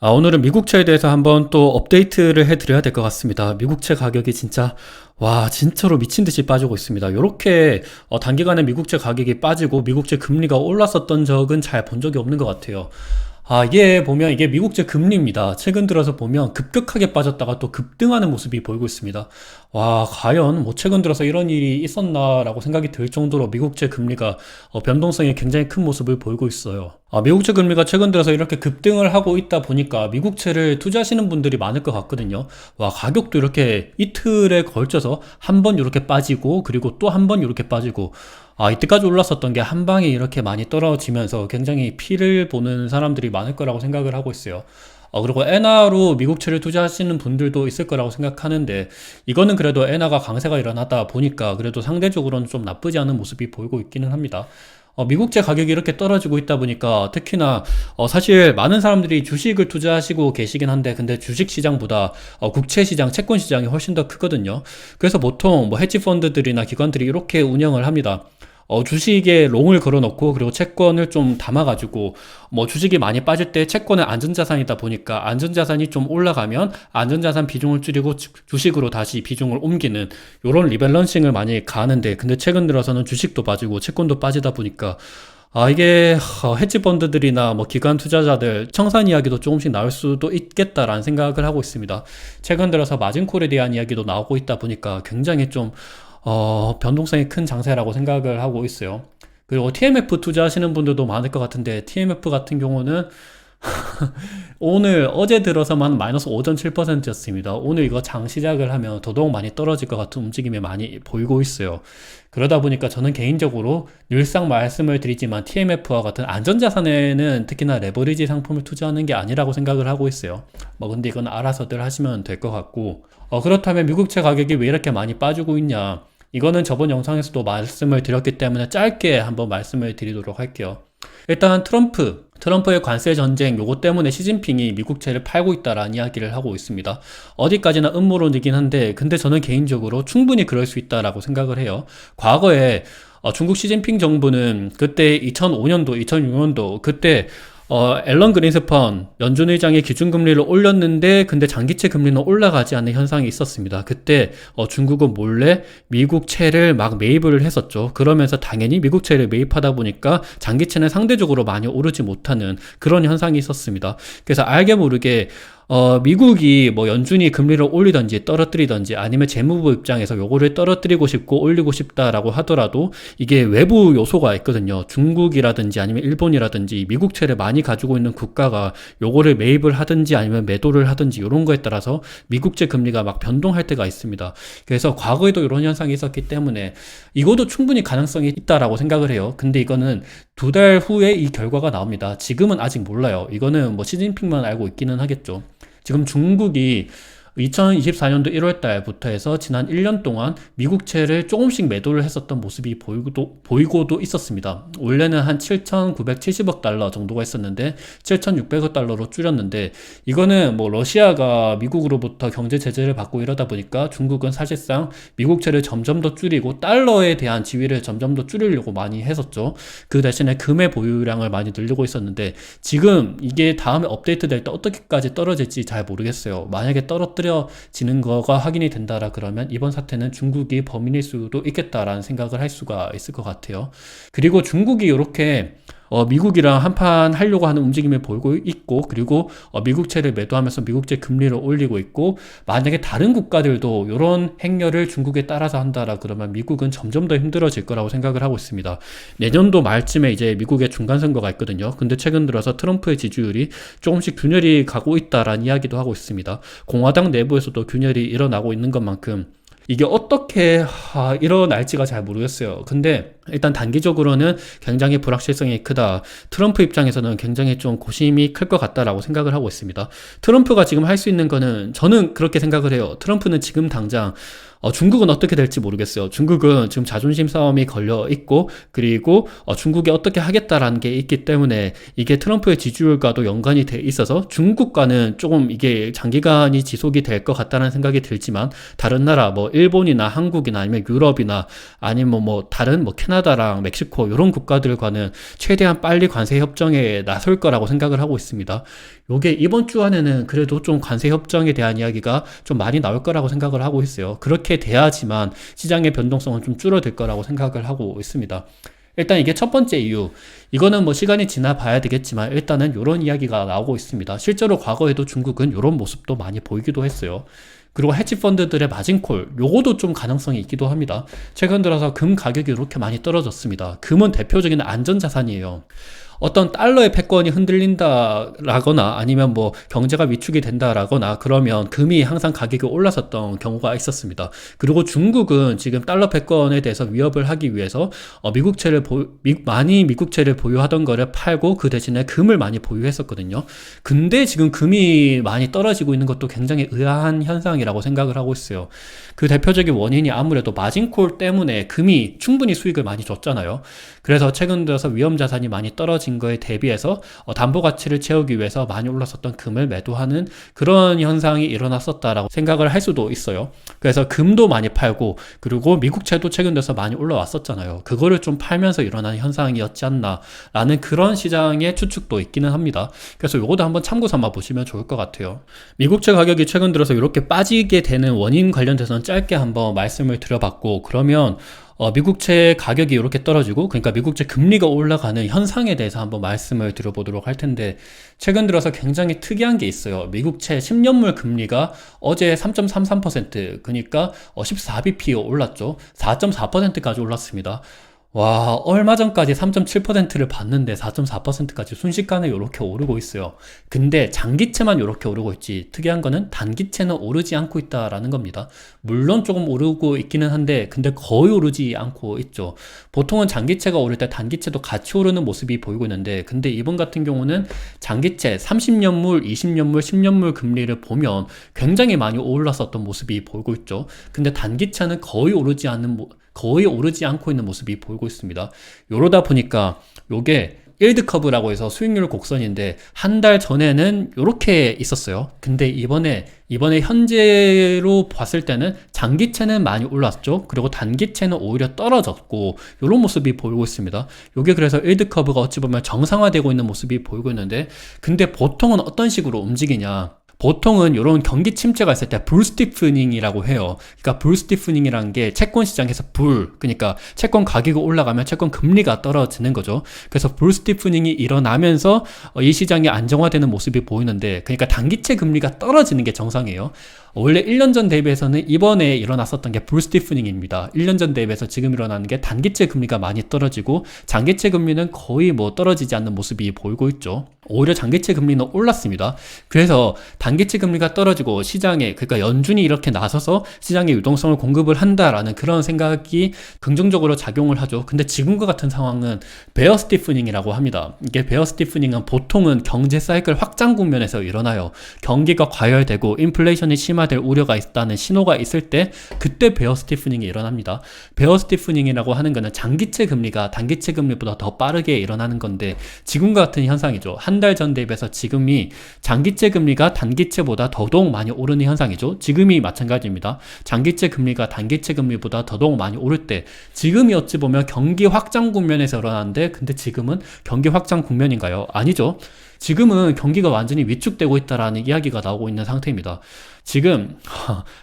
오늘은 미국채에 대해서 한번 또 업데이트를 해드려야 될 것 같습니다. 미국채 가격이 진짜, 와, 진짜로 미친 듯이 빠지고 있습니다. 요렇게 단기간에 미국채 가격이 빠지고 미국채 금리가 올랐었던 적은 잘 본 적이 없는 것 같아요. 이게 보면 이게 미국채 금리입니다. 최근 들어서 보면 급격하게 빠졌다가 또 급등하는 모습이 보이고 있습니다. 와, 과연 뭐 최근 들어서 이런 일이 있었나라고 생각이 들 정도로 미국채 금리가 변동성이 굉장히 큰 모습을 보이고 있어요. 미국채 금리가 최근 들어서 이렇게 급등을 하고 있다 보니까 미국채를 투자하시는 분들이 많을 것 같거든요. 와, 가격도 이렇게 이틀에 걸쳐서 한 번 이렇게 빠지고 그리고 또 한 번 이렇게 빠지고, 이때까지 올랐었던 게 한 방에 이렇게 많이 떨어지면서 굉장히 피를 보는 사람들이 많을 거라고 생각을 하고 있어요. 그리고 엔화로 미국채를 투자하시는 분들도 있을 거라고 생각하는데, 이거는 그래도 엔화가 강세가 일어나다 보니까 그래도 상대적으로는 좀 나쁘지 않은 모습이 보이고 있기는 합니다. 미국채 가격이 이렇게 떨어지고 있다 보니까 특히나 사실 많은 사람들이 주식을 투자하시고 계시긴 한데, 근데 주식 시장보다 국채 시장, 채권 시장이 훨씬 더 크거든요. 그래서 보통 뭐 헤지 펀드들이나 기관들이 이렇게 운영을 합니다. 주식에 롱을 걸어놓고 그리고 채권을 좀 담아가지고, 뭐 주식이 많이 빠질 때 채권은 안전자산이다 보니까 안전자산이 좀 올라가면 안전자산 비중을 줄이고 주식으로 다시 비중을 옮기는 요런 리밸런싱을 많이 가하는데, 근데 최근 들어서는 주식도 빠지고 채권도 빠지다 보니까 이게 헤지 펀드들이나 뭐 기관 투자자들 청산 이야기도 조금씩 나올 수도 있겠다라는 생각을 하고 있습니다. 최근 들어서 마진콜에 대한 이야기도 나오고 있다 보니까 굉장히 좀 변동성이 큰 장세라고 생각을 하고 있어요. 그리고 TMF 투자하시는 분들도 많을 것 같은데, TMF 같은 경우는 어제 들어서만 마이너스 5.7%였습니다. 오늘 이거 장 시작을 하면 더더욱 많이 떨어질 것 같은 움직임이 많이 보이고 있어요. 그러다 보니까 저는 개인적으로 늘상 말씀을 드리지만 TMF와 같은 안전자산에는 특히나 레버리지 상품을 투자하는 게 아니라고 생각을 하고 있어요. 근데 이건 알아서들 하시면 될 것 같고, 그렇다면 미국채 가격이 왜 이렇게 많이 빠지고 있냐? 이거는 저번 영상에서도 말씀을 드렸기 때문에 짧게 한번 말씀을 드리도록 할게요. 일단 트럼프의 관세 전쟁 요거 때문에 시진핑이 미국채를 팔고 있다라는 이야기를 하고 있습니다. 어디까지나 음모론이긴 한데, 근데 저는 개인적으로 충분히 그럴 수 있다라고 생각을 해요. 과거에 중국 시진핑 정부는 그때 2005년도, 2006년도 그때 앨런 그린스펀 연준 의장의 기준금리를 올렸는데, 근데 장기채 금리는 올라가지 않는 현상이 있었습니다. 그때 중국은 몰래 미국채를 막 매입을 했었죠. 그러면서 당연히 미국채를 매입하다 보니까 장기채는 상대적으로 많이 오르지 못하는 그런 현상이 있었습니다. 그래서 알게 모르게 미국이 뭐 연준이 금리를 올리든지 떨어뜨리든지, 아니면 재무부 입장에서 요거를 떨어뜨리고 싶고 올리고 싶다라고 하더라도 이게 외부 요소가 있거든요. 중국이라든지 아니면 일본이라든지 미국채를 많이 가지고 있는 국가가 요거를 매입을 하든지 아니면 매도를 하든지 이런 거에 따라서 미국채 금리가 막 변동할 때가 있습니다. 그래서 과거에도 이런 현상이 있었기 때문에 이것도 충분히 가능성이 있다라고 생각을 해요. 근데 이거는 2달 후에 이 결과가 나옵니다. 지금은 아직 몰라요. 이거는 뭐 시진핑만 알고 있기는 하겠죠. 지금 중국이 2024년도 1월 달부터 해서 지난 1년 동안 미국채를 조금씩 매도를 했었던 모습이 보이고도 있었습니다. 원래는 한 7,970억 달러 정도가 있었는데 7,600억 달러로 줄였는데, 이거는 뭐 러시아가 미국으로부터 경제 제재를 받고 이러다 보니까 중국은 사실상 미국채를 점점 더 줄이고 달러에 대한 지위를 점점 더 줄이려고 많이 했었죠. 그 대신에 금의 보유량을 많이 늘리고 있었는데, 지금 이게 다음에 업데이트 될 때 어떻게까지 떨어질지 잘 모르겠어요. 만약에 떨어뜨려지는 거가 확인이 된다라 그러면 이번 사태는 중국이 범인일 수도 있겠다라는 생각을 할 수가 있을 것 같아요. 그리고 중국이 이렇게 미국이랑 한판 하려고 하는 움직임을 보이고 있고, 그리고 미국채를 매도하면서 미국채 금리를 올리고 있고, 만약에 다른 국가들도 이런 행렬을 중국에 따라서 한다라 그러면 미국은 점점 더 힘들어질 거라고 생각을 하고 있습니다. 내년도 말쯤에 이제 미국의 중간선거가 있거든요. 근데 최근 들어서 트럼프의 지지율이 조금씩 균열이 가고 있다라는 이야기도 하고 있습니다. 공화당 내부에서도 균열이 일어나고 있는 것만큼 이게 어떻게 일어날지가 잘 모르겠어요. 근데 일단 단기적으로는 굉장히 불확실성이 크다. 트럼프 입장에서는 굉장히 좀 고심이 클 것 같다라고 생각을 하고 있습니다. 트럼프가 지금 할 수 있는 거는, 저는 그렇게 생각을 해요. 트럼프는 지금 당장 중국은 어떻게 될지 모르겠어요. 중국은 지금 자존심 싸움이 걸려 있고, 그리고 중국이 어떻게 하겠다라는 게 있기 때문에 이게 트럼프의 지지율과도 연관이 돼 있어서 중국과는 조금 이게 장기간이 지속이 될 것 같다는 생각이 들지만, 다른 나라 뭐 일본이나 한국이나 아니면 유럽이나 아니면 뭐 다른 뭐 캐나다랑 멕시코 이런 국가들과는 최대한 빨리 관세 협정에 나설 거라고 생각을 하고 있습니다. 요게 이번 주 안에는 그래도 좀 관세 협정에 대한 이야기가 좀 많이 나올 거라고 생각을 하고 있어요. 그렇게 돼야지만 시장의 변동성은 좀 줄어들 거라고 생각을 하고 있습니다. 일단 이게 첫 번째 이유. 이거는 뭐 시간이 지나 봐야 되겠지만 일단은 이런 이야기가 나오고 있습니다. 실제로 과거에도 중국은 이런 모습도 많이 보이기도 했어요. 그리고 헤지 펀드들의 마진콜, 요거도 좀 가능성이 있기도 합니다. 최근 들어서 금 가격이 이렇게 많이 떨어졌습니다. 금은 대표적인 안전자산이에요. 어떤 달러의 패권이 흔들린다라거나 아니면 뭐 경제가 위축이 된다라거나 그러면 금이 항상 가격이 올랐었던 경우가 있었습니다. 그리고 중국은 지금 달러 패권에 대해서 위협을 하기 위해서 많이 미국채를 보유하던 거를 팔고 그 대신에 금을 많이 보유했었거든요. 근데 지금 금이 많이 떨어지고 있는 것도 굉장히 의아한 현상이라고 생각을 하고 있어요. 그 대표적인 원인이 아무래도 마진콜 때문에 금이 충분히 수익을 많이 줬잖아요. 그래서 최근 들어서 위험자산이 많이 떨어진 거에 대비해서 담보가치를 채우기 위해서 많이 올랐었던 금을 매도하는 그런 현상이 일어났었다라고 생각을 할 수도 있어요. 그래서 금도 많이 팔고 그리고 미국채도 최근 들어서 많이 올라왔었잖아요. 그거를 좀 팔면서 일어난 현상이었지 않나라는 그런 시장의 추측도 있기는 합니다. 그래서 요것도 한번 참고 삼아 보시면 좋을 것 같아요. 미국채 가격이 최근 들어서 이렇게 빠지게 되는 원인 관련돼서는 짧게 한번 말씀을 드려봤고, 그러면 미국채 가격이 이렇게 떨어지고 그러니까 미국채 금리가 올라가는 현상에 대해서 한번 말씀을 드려보도록 할 텐데, 최근 들어서 굉장히 특이한 게 있어요. 미국채 10년물 금리가 어제 3.33% 그러니까 14bp 올랐죠. 4.4%까지 올랐습니다. 와, 얼마 전까지 3.7%를 봤는데 4.4%까지 순식간에 이렇게 오르고 있어요. 근데 장기채만 이렇게 오르고 있지, 특이한 거는 단기채는 오르지 않고 있다라는 겁니다. 물론 조금 오르고 있기는 한데 근데 거의 오르지 않고 있죠. 보통은 장기채가 오를 때 단기채도 같이 오르는 모습이 보이고 있는데, 근데 이번 같은 경우는 장기채 30년물, 20년물, 10년물 금리를 보면 굉장히 많이 올랐었던 모습이 보이고 있죠. 근데 단기채는 거의 오르지 않고 있는 모습이 보이고 있습니다. 이러다 보니까 요게 일드 커브라고 해서 수익률 곡선인데 한 달 전에는 이렇게 있었어요. 근데 이번에 현재로 봤을 때는 장기채는 많이 올랐죠. 그리고 단기채는 오히려 떨어졌고 이런 모습이 보이고 있습니다. 요게 그래서 일드 커브가 어찌 보면 정상화되고 있는 모습이 보이고 있는데, 근데 보통은 어떤 식으로 움직이냐? 보통은 이런 경기 침체가 있을 때 불 스티프닝이라고 해요. 그러니까 불 스티프닝이라는 게 채권 시장에서 그러니까 채권 가격이 올라가면 채권 금리가 떨어지는 거죠. 그래서 불 스티프닝이 일어나면서 이 시장이 안정화되는 모습이 보이는데, 그러니까 단기채 금리가 떨어지는 게 정상이에요. 원래 1년 전 대비해서는 이번에 일어났었던 게 불 스티프닝입니다. 1년 전 대비해서 지금 일어나는 게 단기채 금리가 많이 떨어지고 장기채 금리는 거의 떨어지지 않는 모습이 보이고 있죠. 오히려 장기채 금리는 올랐습니다. 그래서 단기채 금리가 떨어지고 시장에, 그러니까 연준이 이렇게 나서서 시장에 유동성을 공급을 한다라는 그런 생각이 긍정적으로 작용을 하죠. 근데 지금과 같은 상황은 베어 스티프닝이라고 합니다. 이게 베어 스티프닝은 보통은 경제 사이클 확장 국면에서 일어나요. 경기가 과열되고 인플레이션이 심화될 우려가 있다는 신호가 있을 때 그때 베어 스티프닝이 일어납니다. 베어 스티프닝이라고 하는 거는 장기채 금리가 단기채 금리보다 더 빠르게 일어나는 건데, 지금과 같은 현상이죠. 한 달 전 대비해서 지금이 장기채 금리가 단기채보다 더더욱 많이 오르는 현상이죠. 지금이 마찬가지입니다. 장기채 금리가 단기채 금리보다 더더욱 많이 오를 때, 지금이 어찌 보면 경기 확장 국면에서 일어나는데, 근데 지금은 경기 확장 국면인가요? 아니죠. 지금은 경기가 완전히 위축되고 있다라는 이야기가 나오고 있는 상태입니다. 지금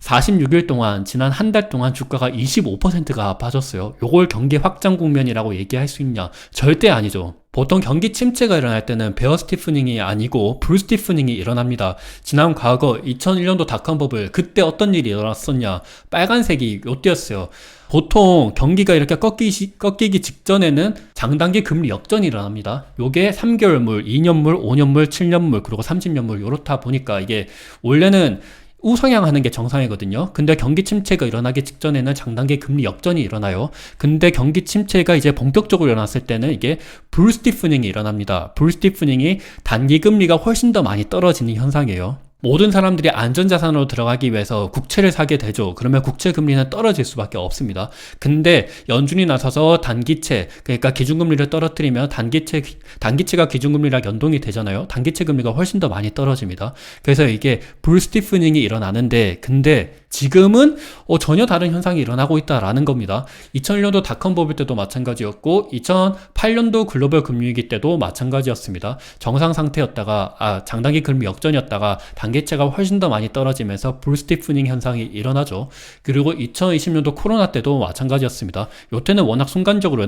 46일 동안, 지난 한 달 동안 주가가 25%가 빠졌어요. 요걸 경기 확장 국면이라고 얘기할 수 있냐? 절대 아니죠. 보통 경기 침체가 일어날 때는 베어 스티프닝이 아니고 불 스티프닝이 일어납니다. 지난 과거 2001년도 닷컴 버블, 그때 어떤 일이 일어났었냐? 빨간색이 요때였어요. 보통 경기가 이렇게 꺾이기 직전에는 장단기 금리 역전이 일어납니다. 요게 3개월물, 2년물, 5년물, 7년물, 그리고 30년물 요렇다 보니까 이게 원래는 우상향하는 게 정상이거든요. 근데 경기 침체가 일어나기 직전에는 장단기 금리 역전이 일어나요. 근데 경기 침체가 이제 본격적으로 일어났을 때는 이게 불 스티프닝이 일어납니다. 불 스티프닝이 단기 금리가 훨씬 더 많이 떨어지는 현상이에요. 모든 사람들이 안전자산으로 들어가기 위해서 국채를 사게 되죠. 그러면 국채 금리는 떨어질 수밖에 없습니다. 근데 연준이 나서서 단기채, 그러니까 기준금리를 떨어뜨리면 단기채가 기준금리랑 연동이 되잖아요. 단기채 금리가 훨씬 더 많이 떨어집니다. 그래서 이게 불 스티프닝이 일어나는데, 근데 지금은 전혀 다른 현상이 일어나고 있다라는 겁니다. 2001년도 닷컴 버블 때도 마찬가지였고 2008년도 글로벌 금융위기 때도 마찬가지였습니다. 정상 상태였다가 장단기 금리 역전이었다가 단기채가 훨씬 더 많이 떨어지면서 불스티프닝 현상이 일어나죠. 그리고 2020년도 코로나 때도 마찬가지였습니다. 요때는 워낙 순간적으로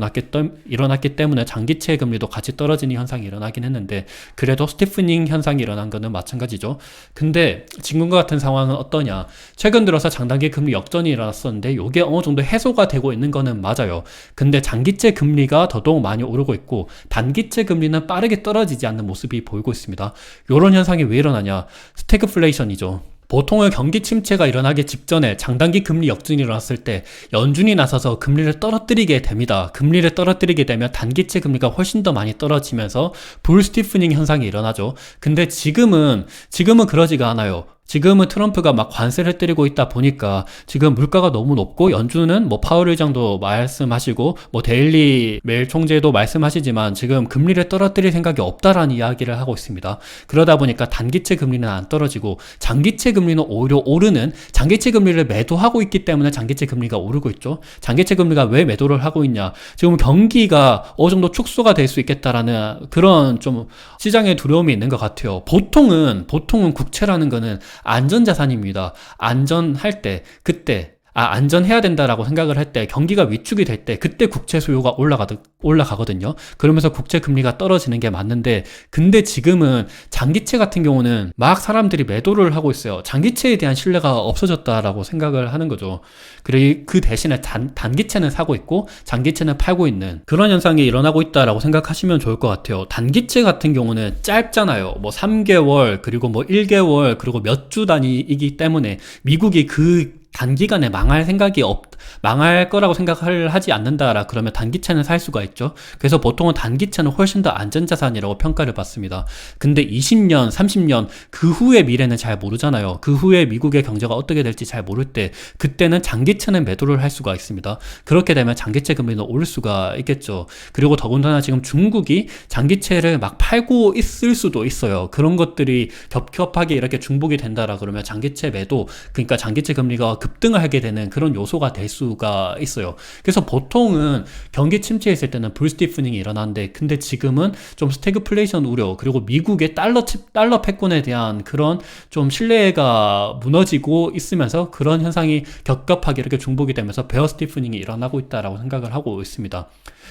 일어났기 때문에 장기채 금리도 같이 떨어지는 현상이 일어나긴 했는데 그래도 스티프닝 현상이 일어난 거는 마찬가지죠. 근데 지금과 같은 상황은 어떠냐? 최근 들어서 장단기 금리 역전이 일어났었는데 이게 어느 정도 해소가 되고 있는 거는 맞아요. 근데 장기채 금리가 더더욱 많이 오르고 있고 단기채 금리는 빠르게 떨어지지 않는 모습이 보이고 있습니다. 이런 현상이 왜 일어나냐? 스태그플레이션이죠. 보통은 경기 침체가 일어나기 직전에 장단기 금리 역전이 일어났을 때 연준이 나서서 금리를 떨어뜨리게 됩니다. 금리를 떨어뜨리게 되면 단기채 금리가 훨씬 더 많이 떨어지면서 불스티프닝 현상이 일어나죠. 근데 지금은 그러지가 않아요. 지금은 트럼프가 막 관세를 때리고 있다 보니까 지금 물가가 너무 높고 연준은 파월 의장도 말씀하시고 데일리 메일 총재도 말씀하시지만 지금 금리를 떨어뜨릴 생각이 없다라는 이야기를 하고 있습니다. 그러다 보니까 단기채 금리는 안 떨어지고 장기채 금리는 오히려 오르는 장기채 금리를 매도하고 있기 때문에 장기채 금리가 오르고 있죠. 장기채 금리가 왜 매도를 하고 있냐? 지금 경기가 어느 정도 축소가 될 수 있겠다라는 그런 좀 시장의 두려움이 있는 것 같아요. 보통은 국채라는 거는 안전자산입니다. 안전할 때, 안전해야 된다라고 생각을 할 때, 경기가 위축이 될 때, 그때 국채 수요가 올라가거든요. 그러면서 국채 금리가 떨어지는 게 맞는데, 근데 지금은 장기채 같은 경우는 막 사람들이 매도를 하고 있어요. 장기채에 대한 신뢰가 없어졌다라고 생각을 하는 거죠. 그리고 그 대신에 단기채는 사고 있고, 장기채는 팔고 있는 그런 현상이 일어나고 있다라고 생각하시면 좋을 것 같아요. 단기채 같은 경우는 짧잖아요. 3개월, 그리고 1개월, 그리고 몇 주 단위이기 때문에 미국이 그 단기간에 망할 거라고 생각을 하지 않는다라 그러면 단기채는 살 수가 있죠. 그래서 보통은 단기채는 훨씬 더 안전자산이라고 평가를 받습니다. 근데 20년, 30년 그 후의 미래는 잘 모르잖아요. 그 후에 미국의 경제가 어떻게 될지 잘 모를 때 그때는 장기채는 매도를 할 수가 있습니다. 그렇게 되면 장기채 금리는 오를 수가 있겠죠. 그리고 더군다나 지금 중국이 장기채를 막 팔고 있을 수도 있어요. 그런 것들이 겹겹하게 이렇게 중복이 된다라 그러면 장기채 매도, 그러니까 장기채 금리가 급등을 하게 되는 그런 요소가 될 수가 있어요. 그래서 보통은 경기 침체했을 때는 불스티프닝이 일어나는데 근데 지금은 좀 스태그플레이션 우려, 그리고 미국의 달러 패권에 대한 그런 좀 신뢰가 무너지고 있으면서 그런 현상이 겹겹하게 이렇게 중복이 되면서 베어 스티프닝이 일어나고 있다라고 생각을 하고 있습니다.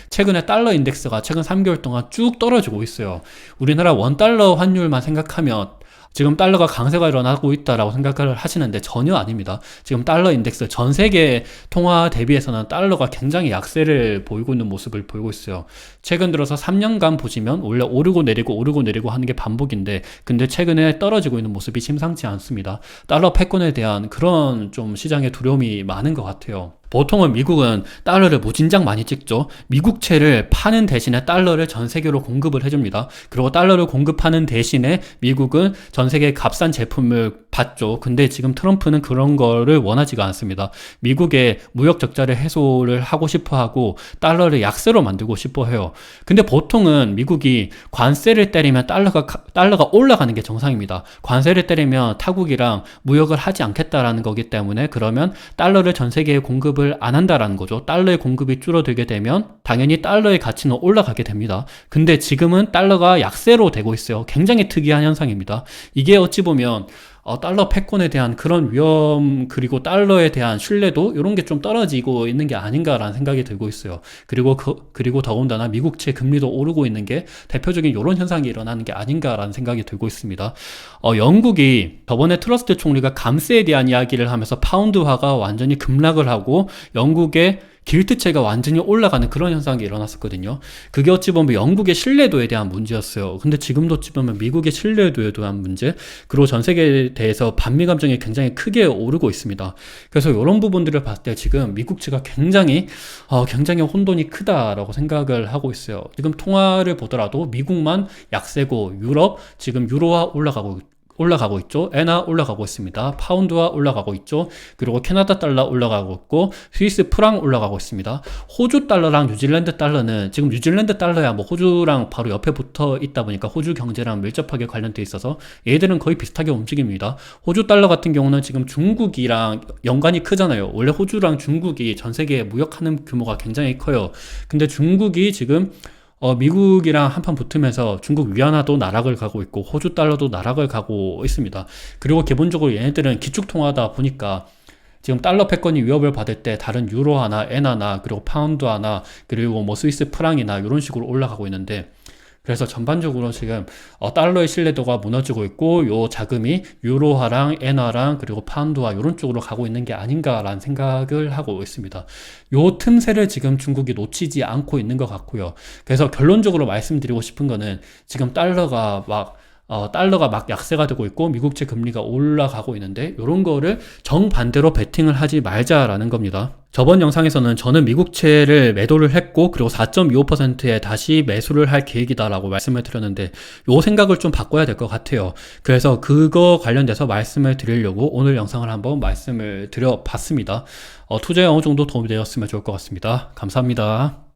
최근에 달러 인덱스가 최근 3개월 동안 쭉 떨어지고 있어요. 우리나라 원달러 환율만 생각하면 지금 달러가 강세가 일어나고 있다라고 생각을 하시는데 전혀 아닙니다. 지금 달러 인덱스 전 세계 통화 대비해서는 달러가 굉장히 약세를 보이고 있는 모습을 보이고 있어요. 최근 들어서 3년간 보시면 원래 오르고 내리고 하는 게 반복인데 근데 최근에 떨어지고 있는 모습이 심상치 않습니다. 달러 패권에 대한 그런 좀 시장의 두려움이 많은 것 같아요. 보통은 미국은 달러를 무진장 많이 찍죠. 미국채를 파는 대신에 달러를 전 세계로 공급을 해줍니다. 그리고 달러를 공급하는 대신에 미국은 전 세계 값싼 제품을 받죠. 근데 지금 트럼프는 그런 거를 원하지가 않습니다. 미국의 무역 적자를 해소를 하고 싶어 하고 달러를 약세로 만들고 싶어 해요. 근데 보통은 미국이 관세를 때리면 달러가 올라가는 게 정상입니다. 관세를 때리면 타국이랑 무역을 하지 않겠다라는 거기 때문에 그러면 달러를 전 세계에 공급을 안 한다라는 거죠. 달러의 공급이 줄어들게 되면 당연히 달러의 가치는 올라가게 됩니다. 근데 지금은 달러가 약세로 되고 있어요. 굉장히 특이한 현상입니다. 이게 어찌 보면 달러 패권에 대한 그런 위험, 그리고 달러에 대한 신뢰도 이런 게 좀 떨어지고 있는 게 아닌가라는 생각이 들고 있어요. 그리고 더군다나 미국채 금리도 오르고 있는 게 대표적인 이런 현상이 일어나는 게 아닌가라는 생각이 들고 있습니다. 영국이 저번에 트러스트 총리가 감세에 대한 이야기를 하면서 파운드화가 완전히 급락을 하고 영국의 길트채가 완전히 올라가는 그런 현상이 일어났었거든요. 그게 어찌 보면 영국의 신뢰도에 대한 문제였어요. 근데 지금도 어찌 보면 미국의 신뢰도에 대한 문제, 그리고 전 세계에 대해서 반미 감정이 굉장히 크게 오르고 있습니다. 그래서 이런 부분들을 봤을 때 지금 미국채가 굉장히 혼돈이 크다라고 생각을 하고 있어요. 지금 통화를 보더라도 미국만 약세고 유럽 지금 유로화 올라가고 올라가고 있죠. 엔화 올라가고 있습니다. 파운드화 올라가고 있죠. 그리고 캐나다 달러 올라가고 있고 스위스 프랑 올라가고 있습니다. 호주 달러랑 뉴질랜드 달러는 지금 뉴질랜드 달러야 뭐 호주랑 바로 옆에 붙어 있다 보니까 호주 경제랑 밀접하게 관련돼 있어서 얘들은 거의 비슷하게 움직입니다. 호주 달러 같은 경우는 지금 중국이랑 연관이 크잖아요. 원래 호주랑 중국이 전 세계에 무역하는 규모가 굉장히 커요. 근데 중국이 지금 미국이랑 한판 붙으면서 중국 위안화도 나락을 가고 있고 호주 달러도 나락을 가고 있습니다. 그리고 기본적으로 얘네들은 기축통화다 보니까 지금 달러 패권이 위협을 받을 때 다른 유로 하나, 엔 하나, 그리고 파운드 하나, 그리고 뭐 스위스 프랑이나 이런 식으로 올라가고 있는데 그래서 전반적으로 지금 달러의 신뢰도가 무너지고 있고 요 자금이 유로화랑 엔화랑 그리고 파운드화 이런 쪽으로 가고 있는 게 아닌가라는 생각을 하고 있습니다. 요 틈새를 지금 중국이 놓치지 않고 있는 것 같고요. 그래서 결론적으로 말씀드리고 싶은 거는 지금 달러가 막 약세가 되고 있고 미국채 금리가 올라가고 있는데 이런 거를 정반대로 베팅을 하지 말자라는 겁니다. 저번 영상에서는 저는 미국채를 매도를 했고 그리고 4.25%에 다시 매수를 할 계획이다라고 말씀을 드렸는데 요 생각을 좀 바꿔야 될 것 같아요. 그래서 그거 관련돼서 말씀을 드리려고 오늘 영상을 한번 말씀을 드려봤습니다. 투자에 어느 정도 도움이 되었으면 좋을 것 같습니다. 감사합니다.